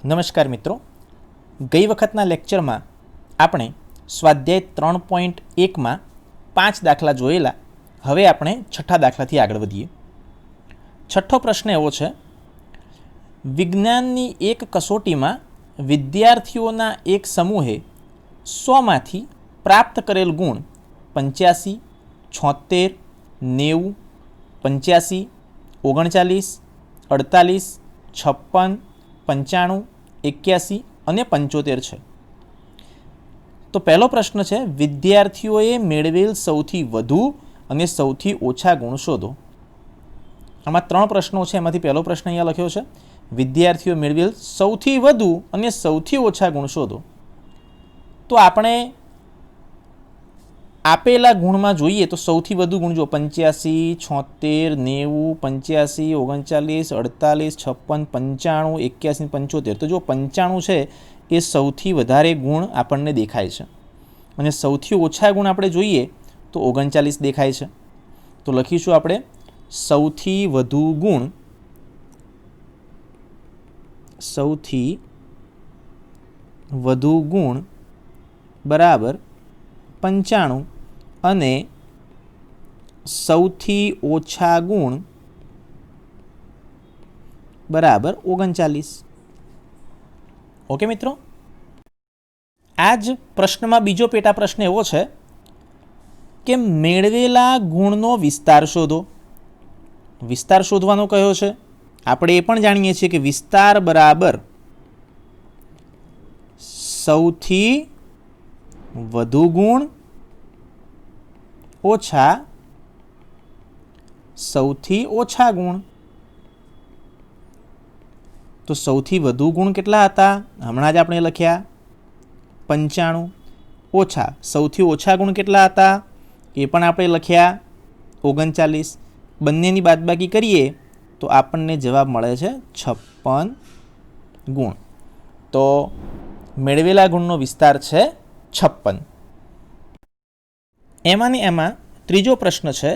નમસ્કાર મિત્રો, ગઈ વખતના લેક્ચરમાં આપણે સ્વાધ્યાય 3.1માં 5 દાખલા જોયેલા. હવે આપણે છઠ્ઠા દાખલાથી આગળ વધીએ. છઠ્ઠો પ્રશ્ન એવો છે: વિજ્ઞાનની એક કસોટીમાં વિદ્યાર્થીઓના એક સમૂહે 100માંથી પ્રાપ્ત કરેલ ગુણ 85, 76, 90, 85, 39, 48, 56, 95, 81 અને 75 છે. તો પહેલો પ્રશ્ન છે, વિદ્યાર્થીઓએ મેળવેલ સૌથી વધુ અને સૌથી ઓછા ગુણ શોધો. આમાં 3 પ્રશ્નો છે, એમાંથી પહેલો પ્રશ્ન અહીંયા લખ્યો છે, વિદ્યાર્થીઓ મેળવેલ સૌથી વધુ અને સૌથી ઓછા ગુણ શોધો. તો આપણે આપેલા ગુણમાં જોઈએ તો સૌથી વધુ ગુણ જો 85, 76, 90, 85, 39, 48, 56, 95, 81, 75. તો જો 95 છે એ સૌથી વધારે ગુણ આપણને દેખાય છે અને સૌથી ઓછા ગુણ આપણે જોઈએ તો 39 દેખાય છે. તો લખીશું આપણે સૌથી વધુ ગુણ બરાબર 95 અને સૌથી ઓછા ગુણ બરાબર 39. ઓકે મિત્રો, આ જ પ્રશ્નમાં બીજો પેટા પ્રશ્ન એવો છે કે મેળવેલા ગુણનો વિસ્તાર શોધો. વિસ્તાર શોધવાનો કયો છે? આપણે એ પણ જાણીએ છીએ કે વિસ્તાર બરાબર સૌથી વધુ ગુણ ઓછા સૌથી ઓછા ગુણ. તો સૌથી વધુ ગુણ કેટલા હતા? હમણાં જ આપણે લખ્યા 95. ઓછા સૌથી ઓછા ગુણ કેટલા હતા? એ પણ આપણે લખ્યા 39. બંનેની બાદબાકી કરીએ તો આપણને જવાબ મળે છે 56 ગુણ. તો મેળવેલા ગુણનો વિસ્તાર છે 56. એમાં ત્રીજો પ્રશ્ન છે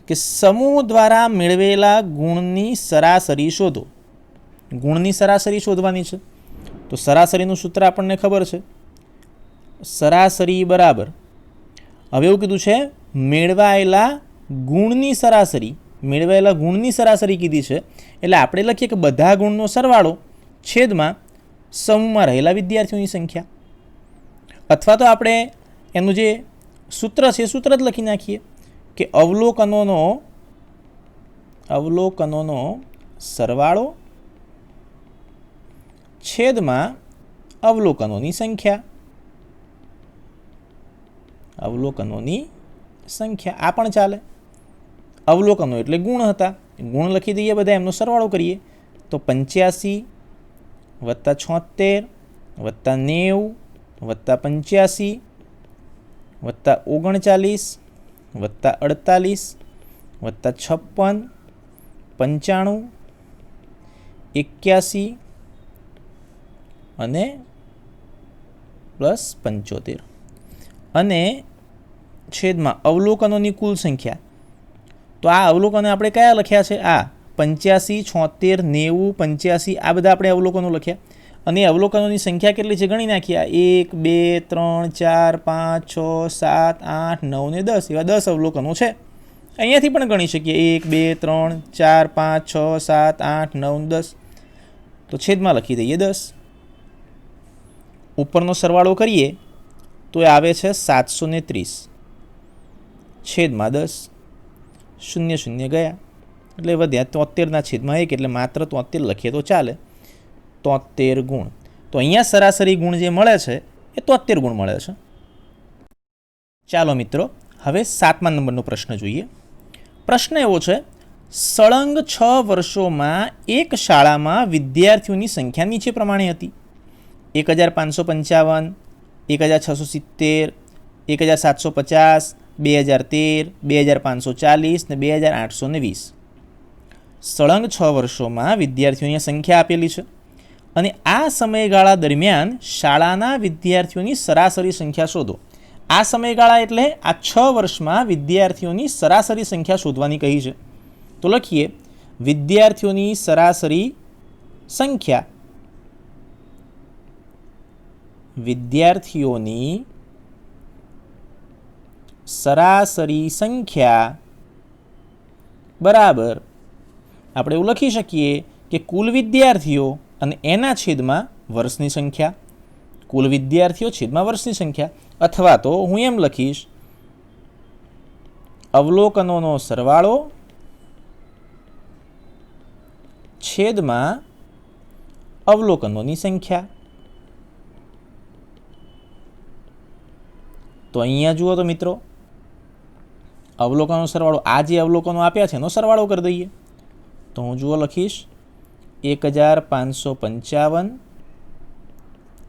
કે સમૂહ દ્વારા મેળવેલા ગુણની સરાસરી શોધો. ગુણની સરાસરી શોધવાની છે. તો સરાસરીનું સૂત્ર આપણને ખબર છે, સરાસરી બરાબર, હવે એવું કીધું છે મેળવાયેલા ગુણની સરાસરી કીધી છે, એટલે આપણે લખીએ કે બધા ગુણનો સરવાળો છેદમાં સમૂહમાં રહેલા વિદ્યાર્થીઓની સંખ્યા. અથવા તો આપણે એનું જે સૂત્ર છે એ સૂત્ર જ લખી નાખીએ કે અવલોકનોનો સરવાળો છેદમાં અવલોકનોની સંખ્યા. આ પણ ચાલે. અવલોકનો એટલે ગુણ હતા, ગુણ લખી દઈએ, બધા એમનો સરવાળો કરીએ તો 85 વત્તા 76 વત્તા 90 વત્તા 85 વત્તા 39 વત્તા 48 વત્તા 56 95 81 અને +75 અને છેદમાં અવલોકનોની કુલ સંખ્યા. તો આ અવલોકનો આપણે કયા લખ્યા છે? આ 85, 76, 90, 85 આ બધા આપણે અવલોકનો લખ્યા. અને અવલોકનોની સંખ્યા કેટલી છે ગણી નાખ્યા. 1, 2, 3, 4, 5, 6, 7, 8, 9 ને 10 એવા 10 અવલોકનો છે. અહીંયાથી પણ ગણી શકીએ 1, 2, 3, 4, 5, 6, 7, 8, 9, 10. તો છેદમાં લખી દઈએ 10. ઉપરનો સરવાળો કરીએ તો એ આવે છે 730 છેદમાં 10. 0 0 ગયા એટલે વધ્યા 73 છેદમાં 1, એટલે માત્ર 73 લખીએ તો ચાલે. 73 ગુણ. તો અહીંયા સરાસરી ગુણ જે મળે છે એ 73 ગુણ મળે છે. ચાલો મિત્રો, હવે 7મા નંબરનો પ્રશ્ન જોઈએ. પ્રશ્ન એવો છે, સળંગ 6 વર્ષોમાં એક શાળામાં વિદ્યાર્થીઓની સંખ્યા નીચે પ્રમાણે હતી: 1555, 1670, 1750, 2013, 2540 ને 2820. સળંગ 6 વર્ષોમાં વિદ્યાર્થીઓની સંખ્યા આપેલી છે અને આ સમયગાળા દરમિયાન શાળાના વિદ્યાર્થીઓની સરાસરી સંખ્યા શોધો. આ સમયગાળા એટલે આ 6 વર્ષમાં વિદ્યાર્થીઓની સરાસરી સંખ્યા શોધવાની કહી છે. તો લખીએ વિદ્યાર્થીઓની સરાસરી સંખ્યા વિદ્યાર્થીઓની સરાસરી સંખ્યા બરાબર આપણે એવું લખી શકીએ કે કુલ વિદ્યાર્થીઓ અને એના છેદમાં વર્ષની સંખ્યા, કુલ વિદ્યાર્થીઓ છેદમાં વર્ષની સંખ્યા, અથવા તો હું એમ લખીશ અવલોકનોનો સરવાળો છેદમાં અવલોકનોની સંખ્યા. તો અહીંયા જુઓ તો મિત્રો, અવલોકનનો સરવાળો, આ જે અવલોકનો આપ્યા છે એનો સરવાળો કરી દઈએ. તો હું જુઓ લખીશ 1555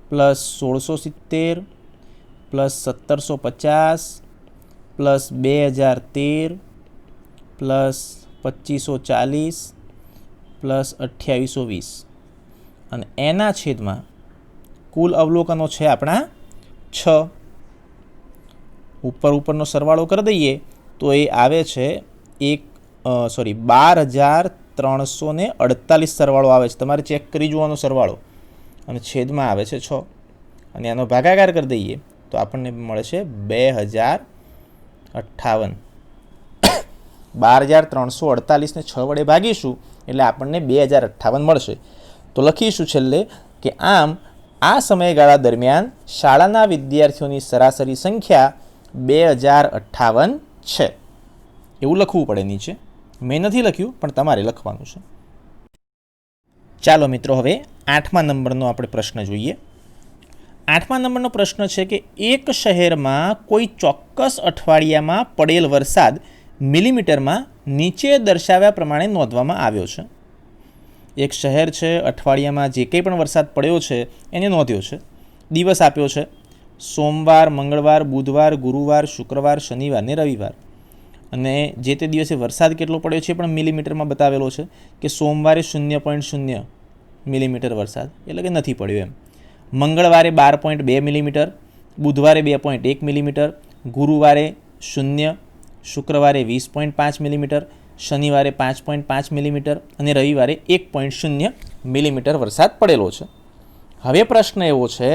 plus 1670 plus 1750 plus 2013 plus 2540 plus 2820 અને એના છેદમાં કુલ અવલોકનો છે આપણા 6. ઉપરનો સરવાળો કરી દઈએ તો એ આવે છે 12,348 સરવાળો આવે છે. તમારે ચેક કરી જોવાનો સરવાળો, અને છેદમાં આવે છે 6 અને આનો ભાગાકાર કરી દઈએ તો આપણને મળે છે 2058. 12,348 ને 6 વડે ભાગીશું એટલે આપણને 2058 મળશે. તો લખીશું છેલ્લે કે આમ આ સમયગાળા દરમિયાન શાળાના વિદ્યાર્થીઓની સરાસરી સંખ્યા 2058 છે. એવું લખવું પડે નીચે. મેં નથી લખ્યું, પણ તમારે લખવાનું છે. ચાલો મિત્રો, હવે 8મા નંબરનો આપણે પ્રશ્ન જોઈએ. 8મા નંબરનો પ્રશ્ન છે કે એક શહેરમાં કોઈ ચોક્કસ અઠવાડિયામાં પડેલ વરસાદ મિલીમીટરમાં નીચે દર્શાવ્યા પ્રમાણે નોંધવામાં આવ્યો છે. એક શહેર છે, અઠવાડિયામાં જે કંઈ પણ વરસાદ પડ્યો છે એને નોંધ્યો છે. દિવસ આપ્યો છે સોમવાર, મંગળવાર, બુધવાર, ગુરુવાર, શુક્રવાર, શનિવાર ને રવિવાર. અને જે તે દિવસે વરસાદ કેટલો પડ્યો છે પણ મિલીમીટરમાં બતાવેલો છે કે સોમવારે 0.0 મિલીમીટર વરસાદ, એટલે કે નથી પડ્યો એમ. મંગળવારે 12.2 મિલીમીટર, બુધવારે 2.1 મિલીમીટર, ગુરુવારે 0, શુક્રવારે 20.5 મિલીમીટર, શનિવારે 5.5 મિલીમીટર અને રવિવારે 1.0 મિલીમીટર વરસાદ પડેલો છે. હવે પ્રશ્ન એવો છે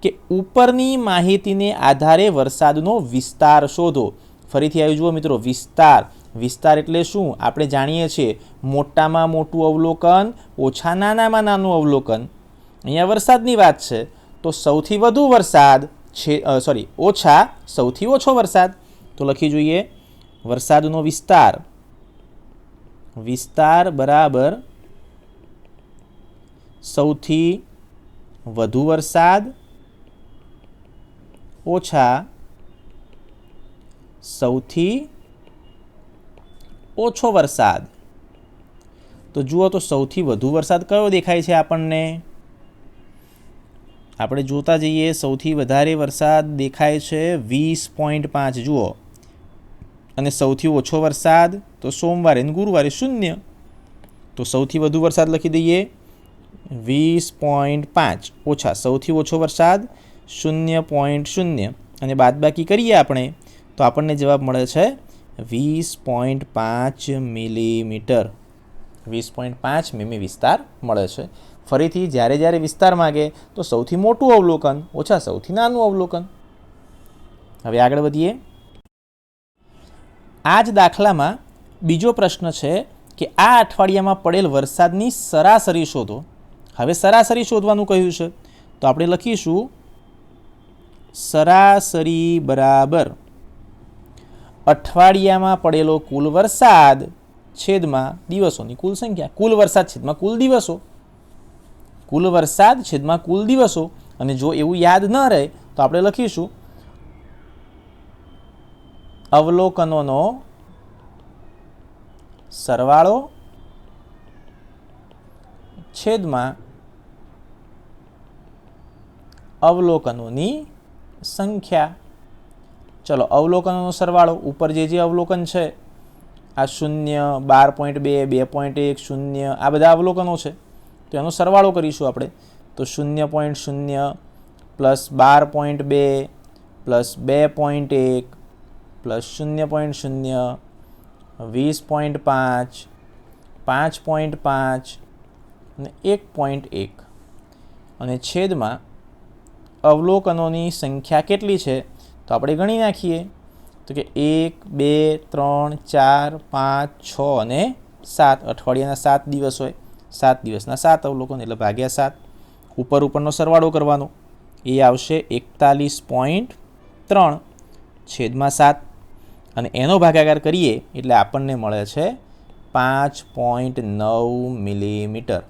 કે ઉપરની માહિતીને આધારે વરસાદનો વિસ્તાર શોધો. ફરીથી આવી જુઓ મિત્રો, વિસ્તાર એટલે શું? આપણે જાણીએ છીએ મોટામાં મોટું અવલોકન ઓછા નાનામાં નાનું અવલોકન. અહીંયા વરસાદની વાત છે તો સૌથી વધુ વરસાદ છે, ઓછા સૌથી ઓછો વરસાદ. તો લખી જોઈએ વરસાદનો વિસ્તાર બરાબર સૌથી વધુ વરસાદ ઓછા સૌથી ઓછો વરસાદ. તો જુઓ તો સૌથી વધુ વરસાદ કયો દેખાય છે આપણને? આપણે જોતા જઈએ, સૌથી વધારે વરસાદ દેખાય છે 20.5 જુઓ, અને સૌથી ઓછો વરસાદ તો સોમવારે અને ગુરુવારે 0. તો સૌથી વધુ વરસાદ લખી દઈએ 20.5 ઓછા સૌથી ઓછો વરસાદ 0.0 અને બાદબાકી કરીએ આપણે તો આપણને જવાબ મળે છે 20.5 મિલીમીટર. 20.5 મીમી વિસ્તાર મળે છે. ફરીથી જ્યારે વિસ્તાર માગે તો સૌથી મોટું અવલોકન ઓછા સૌથી નાનું અવલોકન. હવે આગળ વધીએ. આ જ દાખલામાં બીજો પ્રશ્ન છે કે આ અઠવાડિયામાં પડેલ વરસાદની સરાસરી શોધો. હવે સરાસરી શોધવાનું કહ્યું છે તો આપણે લખીશું સરાસરી બરાબર અઠવાડિયામાં પડેલો કુલ વરસાદ છેદમાં દિવસોની કુલ સંખ્યા. કુલ વરસાદ છેદમાં કુલ દિવસો. કુલ વરસાદ છેદમાં કુલ દિવસો. અને જો એવું યાદ ન રહે તો આપણે લખીશું અવલોકનોનો સરવાળો છેદમાં અવલોકનોની સંખ્યા. ચલો, અવલોકનોનો સરવાળો ઉપર જે અવલોકન છે આ 0, 12.2, 2.1, 0 આ બધા અવલોકનો છે તો એનો સરવાળો કરીશું આપણે. તો 0.0 પ્લસ 12.2 પ્લસ 2.1 પ્લસ 0.0 20.5 5.5 અને 1.1 અને છેદમાં અવલોકનોની સંખ્યા કેટલી છે? તો આપણે ગણી નાખીએ. તો કે 1, 2, 3, 4, 5, 6 અને 7. અઠવાડિયાના 7 દિવસ હોય, 7 દિવસના 7 અવલોકન એટલે ભાગ્યા 7. ઉપરનો સરવાળો કરવાનો, એ આવશે 41.3 છેદમાં 7 અને એનો ભાગાકાર કરીએ એટલે આપણને મળે છે 5.9 મિલીમીટર.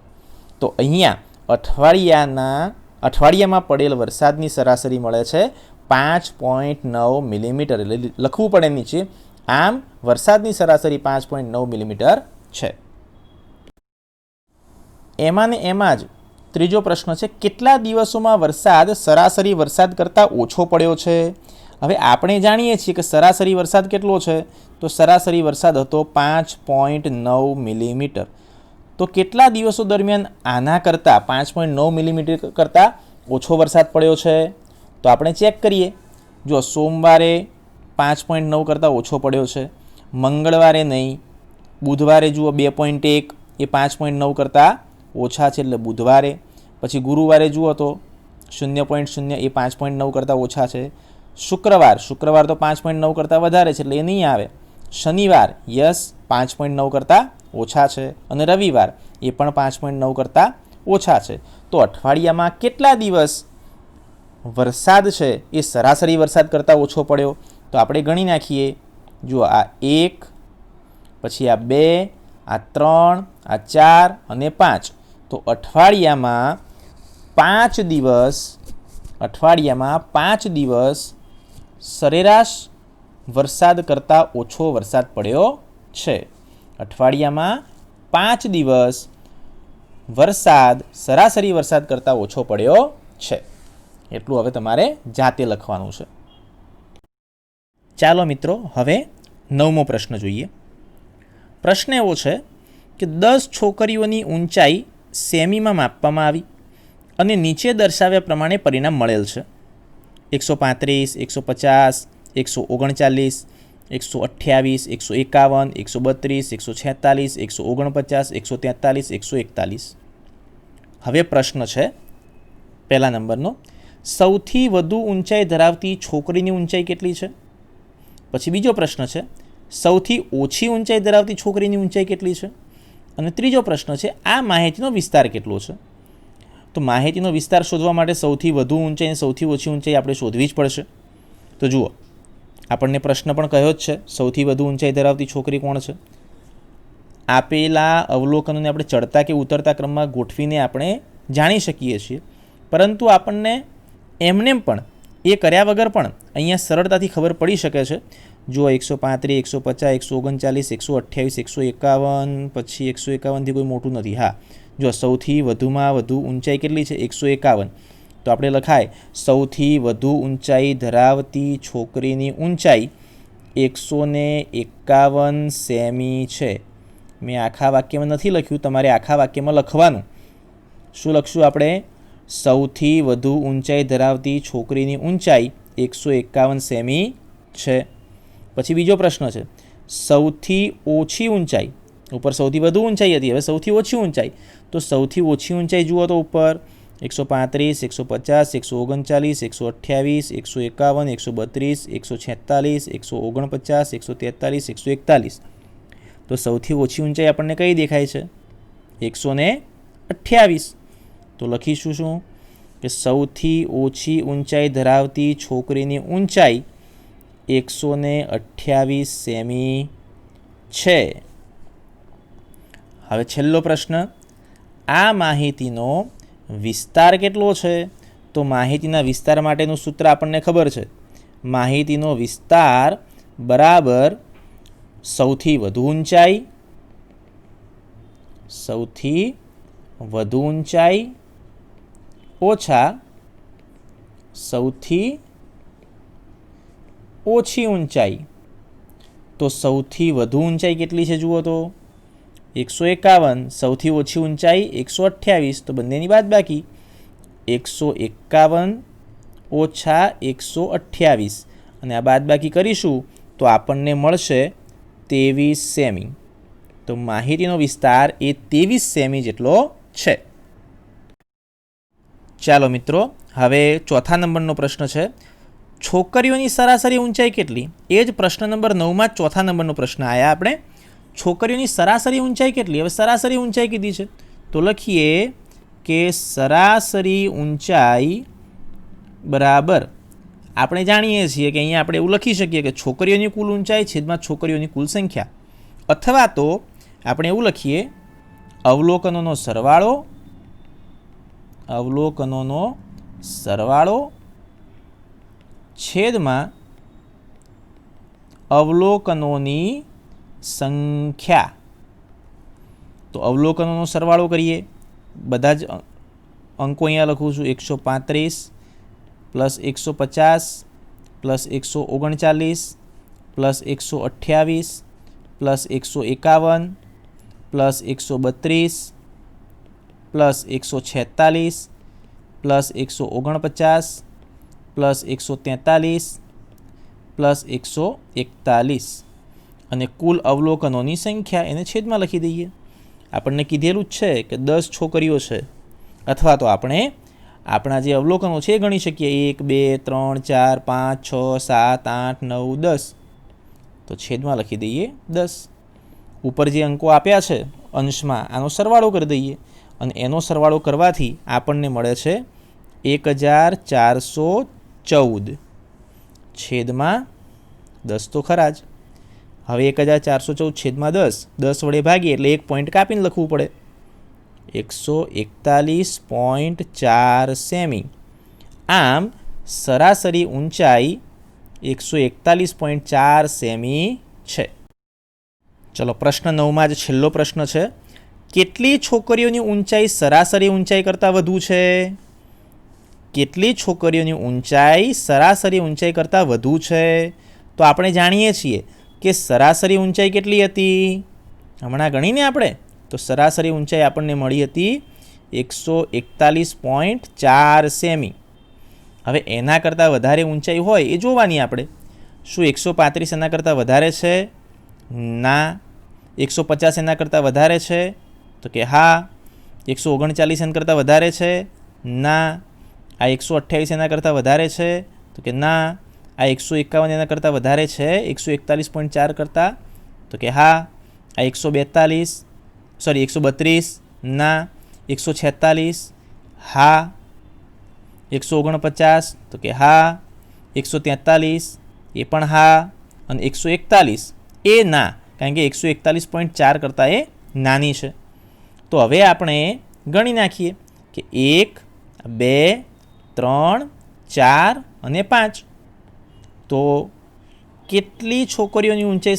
તો અહીંયા અઠવાડિયામાં પડેલ વરસાદની સરાસરી મળે છે 5.9 મિલીમીટર. એટલે લખવું પડે નીચે, આમ વરસાદની સરાસરી 5.9 મિલીમીટર છે. એમાં જ ત્રીજો પ્રશ્ન છે, કેટલા દિવસોમાં વરસાદ સરાસરી વરસાદ કરતાં ઓછો પડ્યો છે? હવે આપણે જાણીએ છીએ કે સરાસરી વરસાદ કેટલો છે, તો સરાસરી વરસાદ હતો 5.9 મિલીમીટર. તો કેટલા દિવસો દરમિયાન આના કરતાં 5.9 મિલીમીટર કરતાં ઓછો વરસાદ પડ્યો છે? તો આપણે ચેક કરીએ. જો સોમવારે 5.9 કરતાં ઓછો પડ્યો છે, મંગળવારે નહીં, બુધવારે જુઓ 2.1 એ 5.9 કરતાં ઓછા છે એટલે બુધવારે. પછી ગુરુવારે જુઓ તો 0.0 એ 5.9 કરતાં ઓછા છે. શુક્રવાર તો 5.9 કરતાં વધારે છે એટલે એ નહીં આવે. શનિવાર યસ 5.9 કરતાં ઓછા છે અને રવિવાર એ પણ 5.9 કરતાં ઓછા છે. તો અઠવાડિયામાં કેટલા દિવસ વરસાદ છે એ સરાસરી વરસાદ કરતાં ઓછો પડ્યો? તો આપણે ગણી નાખીએ. જુઓ, આ 1, પછી આ 2, આ 3, આ 4 અને 5. તો અઠવાડિયામાં 5 દિવસ સરેરાશ વરસાદ કરતાં ઓછો વરસાદ પડ્યો છે. અઠવાડિયામાં 5 દિવસ વરસાદ સરાસરી વરસાદ કરતાં ઓછો પડ્યો છે. એટલું હવે તમારે જાતે લખવાનું છે. ચાલો મિત્રો, હવે 9મો પ્રશ્ન જોઈએ. પ્રશ્ન એવો છે કે 10 છોકરીઓની ઊંચાઈ સેમીમાં માપવામાં આવી અને નીચે દર્શાવ્યા પ્રમાણે પરિણામ મળેલ છે. 135, 150, 139, 128, 151, 132, 146, 149, 143, 141. હવે પ્રશ્ન છે પહેલા નંબરનો, સૌથી વધુ ઊંચાઈ ધરાવતી છોકરીની ઊંચાઈ કેટલી છે? પછી બીજો પ્રશ્ન છે, સૌથી ઓછી ઊંચાઈ ધરાવતી છોકરીની ઊંચાઈ કેટલી છે? અને ત્રીજો પ્રશ્ન છે, આ માહિતીનો વિસ્તાર કેટલો છે? તો માહિતીનો વિસ્તાર શોધવા માટે સૌથી વધુ ઊંચાઈ અને સૌથી ઓછી ઊંચાઈ આપણે શોધવી જ પડશે. તો જુઓ, આપણને પ્રશ્ન પણ કહ્યો જ છે, સૌથી વધુ ઊંચાઈ ધરાવતી છોકરી કોણ છે? આપેલા અવલોકનોને આપણે ચડતા કે ઉતરતા ક્રમમાં ગોઠવીને આપણે જાણી શકીએ છીએ, પરંતુ આપણને એમને પણ એ કર્યા વગર પણ અહીંયા સરળતાથી ખબર પડી શકે છે. જુઓ, 135, 150, 139, 128, 151, પછી 151થી કોઈ મોટું નથી. હા, જો સૌથી વધુમાં વધુ ઊંચાઈ કેટલી છે? 151. તો આપણે લખાય, સૌથી વધુ ઊંચાઈ ધરાવતી છોકરીની ઊંચાઈ 151 સેમી છે. મેં આખા વાક્યમાં નથી લખ્યું, તમારે આખા વાક્યમાં લખવાનું. શું લખશું આપણે? સૌથી વધુ ઊંચાઈ ધરાવતી છોકરીની ઊંચાઈ 151 સેમી છે. પછી બીજો પ્રશ્ન છે, સૌથી ઓછી ઊંચાઈ. ઉપર સૌથી વધુ ઊંચાઈ હતી, હવે સૌથી ઓછી ઊંચાઈ. તો સૌથી ઓછી ઊંચાઈ જુઓ તો ઉપર 135, 150, 139, 128, 151, 132, 146, 149, 143, 141. તો સૌથી ઓછી ઊંચાઈ આપણને કઈ દેખાય છે? 128. તો લખીશું શું કે સૌથી ઓછી ઊંચાઈ ધરાવતી છોકરીની ઊંચાઈ 128 સેમી છે. હવે છેલ્લો પ્રશ્ન, આ માહિતીનો વિસ્તાર કેટલો છે? તો માહિતીના વિસ્તાર માટેનું સૂત્ર આપણને ખબર છે. માહિતીનો વિસ્તાર બરાબર સૌથી વધુ ઊંચાઈ ઓછા સૌથી ઓછી ઊંચાઈ. તો સૌથી વધુ ઊંચાઈ કેટલી છે જુઓ તો 151, સૌથી ઓછી ઊંચાઈ 128, તો બંનેની બાદબાકી 151 ઓછા 128 અને આ બાદબાકી કરીશું તો આપણને મળશે 23 સેમી. તો માહિતીનો વિસ્તાર એ 23 સેમી જેટલો છે. ચાલો મિત્રો, હવે ચોથા નંબરનો પ્રશ્ન છે, છોકરીઓની સરાસરી ઊંચાઈ કેટલી? એ જ પ્રશ્ન નંબર 9માં ચોથા નંબરનો પ્રશ્ન આવ્યા આપણે, છોકરીઓની સરાસરી ઊંચાઈ કેટલી? હવે સરાસરી ઊંચાઈ કીધી છે તો લખીએ કે સરાસરી ઊંચાઈ બરાબર, આપણે જાણીએ છીએ કે અહીંયા આપણે એવું લખી શકીએ કે છોકરીઓની કુલ ઊંચાઈ છેદમાં છોકરીઓની કુલ સંખ્યા, અથવા તો આપણે એવું લખીએ અવલોકનોનો સરવાળો છેદમાં અવલોકનોની સંખ્યા. તો અવલોકનોનો સરવાળો કરીએ, બધા જ અંકો અહીંયા લખું છું, 135 plus 150 plus 139 plus 128 plus 151 plus 132 plus 146 plus 149 plus 143 plus 141 અને કુલ અવલોકનોની સંખ્યા એને છેદમાં લખી દઈએ. આપણને કીધેલું જ છે કે 10 છોકરીઓ છે, અથવા તો આપણે આપણા જે અવલોકનો છે એ ગણી શકીએ, 1 2 3 4 5 6 7 8 9 10, તો છેદમાં લખી દઈએ 10. ઉપર જે અંકો આપ્યા છે અંશમાં, આનો સરવાળો કરી દઈએ અને એનો સરવાળો કરવાથી આપણને મળે છે 1414 છેદમાં 10 તો ખરા જ. હવે 1414 છેદમાં 10 વડે ભાગીએ એટલે 1 પોઈન્ટ કાપીને લખવું પડે, 141.4 સેમી. આમ સરાસરી ઊંચાઈ 141.4 સેમી છે. ચલો પ્રશ્ન 9માં જ છેલ્લો પ્રશ્ન છે, કેટલી છોકરીઓની ઊંચાઈ સરાસરી ઊંચાઈ કરતાં વધુ છે? કેટલી છોકરીઓની ઊંચાઈ સરાસરી ઊંચાઈ કરતાં વધુ છે? તો આપણે જાણીએ છીએ કે સરાસરી ઊંચાઈ કેટલી હતી, હમણાં ગણીને આપણે, તો સરાસરી ઊંચાઈ આપણને મળી હતી 141.4 સેમી. હવે એના કરતાં વધારે ઊંચાઈ હોય એ જોવાની આપણે. શું 135 એના કરતાં વધારે છે? ના. 150 એના કરતાં વધારે છે? તો કે હા. 139 એના કરતાં વધારે છે? ના. આ 128 એના કરતાં વધારે છે? તો કે ના. આ 151 એના કરતાં વધારે છે 141.4 કરતાં? તો કે હા. આ 132 ના. 146 હા. 149 તો કે હા. 143 એ પણ હા. અને 141 એ ના, કારણ કે 141.4 કરતાં એ નાની છે. તો હવે આપણે ગણી નાખીએ કે 1 2 3 4 અને 5. તો કેટલી છોકરીઓની ઊંચાઈ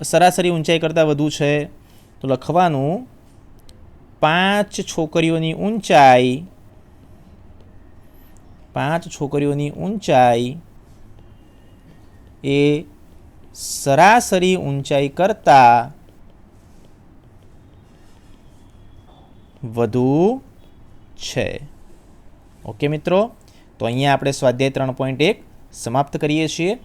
સરાસરી ઊંચાઈ કરતાં વધુ છે? તો લખવાનું 5 છોકરીઓની ઊંચાઈ એ સરાસરી ઊંચાઈ કરતાં વધુ છે. ઓકે મિત્રો, તો અહીંયા આપણે સ્વાધ્યાય 3.1 સમાપ્ત કરીએ છીએ.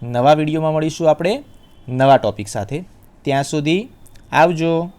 નવા વિડીયોમાં મળીશું આપણે નવા ટોપિક સાથે. ત્યાં સુધી આવજો.